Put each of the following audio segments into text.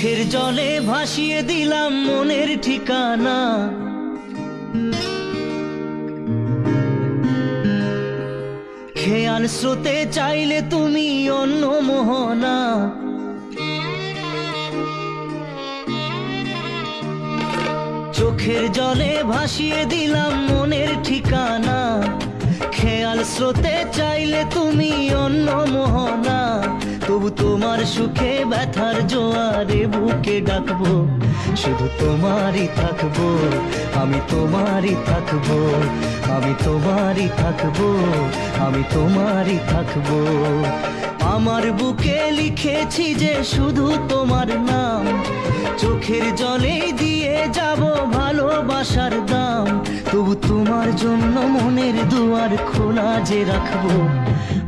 চোখের জলে ভাসিয়ে দিলাম মনের ঠিকানা। খেয়াল স্রোতে চাইলে তুমি অন্য মোহনা। চোখের জলে ভাসিয়ে দিলাম মনের ঠিকানা। খেয়াল স্রোতে চাইলে তুমি অন্য মোহনা। তবু তোমার সুখে ব্যথার জোয়ারে বুকে ডাকবো, শুধু তোমারই থাকবো, আমি তোমারই থাকবো, আমি তোমারই থাকবো, আমি তোমারই থাকবো। আমার বুকে লিখেছি যে শুধু তোমার নাম, চোখের জলে দিয়ে যাব ভালোবাসার দাম। তবু তোমার জন্য মনের দুয়ার খোলা যে রাখবো,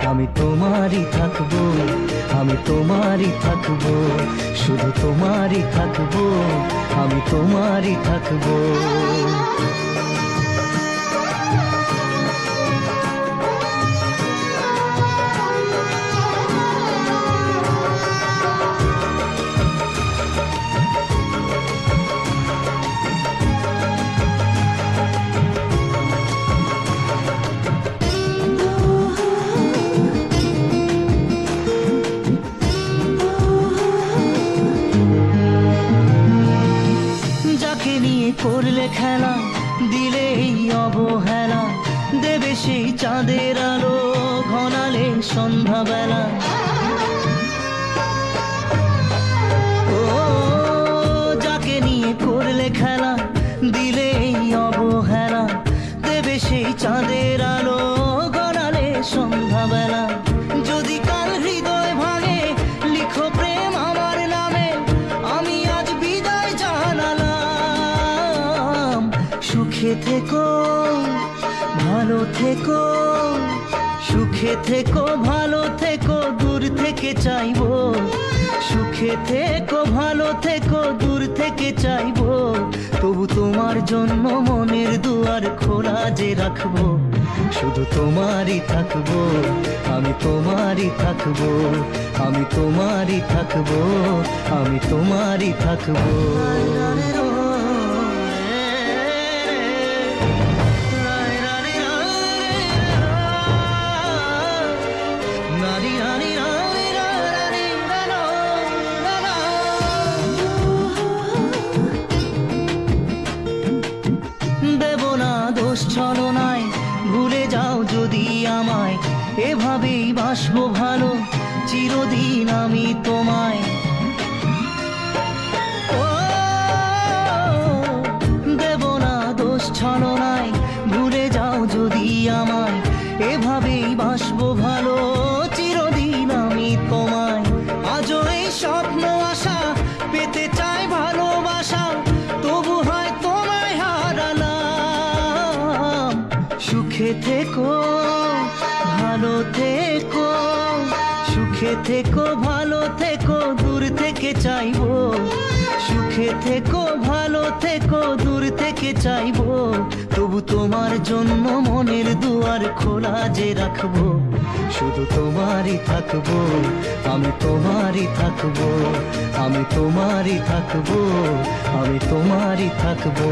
আমি তোমারই থাকবো, আমি তোমারই থাকবো, শুধু তোমারই থাকবো, আমি তোমারই থাকবো। করলে খেলা, দিলে এই অবহেলা, দেবে সেই চাঁদের আলো ঘনালে সন্ধ্যাবেলা। ও যাকে নিয়ে করলে খেলা, দিলে এই অবহেলা, দেবে সেই চাঁদের আলো ঘনালে সন্ধ্যাবেলা। যদি কাল হৃদয় ভাঙে লিখো প্রেম আমার নামে, আমি আজ বিদায় জানালাম। সুখে থেকো ভালো থেকো, সুখে থেকো ভালো থেকো, দূর থেকে চাইবো। সুখে থেকো ভালো থেকো, দূর থেকে চাইবো। তবু তোমার জন্য মনের দুয়ার খোলা যে রাখবো, শুধু তোমারই থাকবো, আমি তোমারই থাকবো, আমি তোমারই থাকবো, আমি তোমারই থাকবো। দেব না দোষ ছলনায়, ভুলে যাও যদি আমায়, এভাবেই বাসবো ভালো চিরদিন আমি তোমায়। ও দেব না দোষ ছলনায়, ভুলে যাও যদি আমায়, এভাবেই বাসবো ভালো চিরদিন আমি তোমায়। আজও এই স্বপ্ন আশা পেতে চাই ভালোবাসা, তবু হয় তোমায় হারালাম। সুখে থেকো ভালো থেকো, সুখে থেকো ভালো থেকো, দূর থেকে চাইবো। সুখে থেকো ভালো থেকো, দূর থেকে চাইবো। তবু তোমার জন্য মনের দুয়ার খোলা যে রাখবো, শুধু তোমারই থাকবো, আমি তোমারই থাকবো, আমি তোমারই থাকবো, আমি তোমারই থাকবো।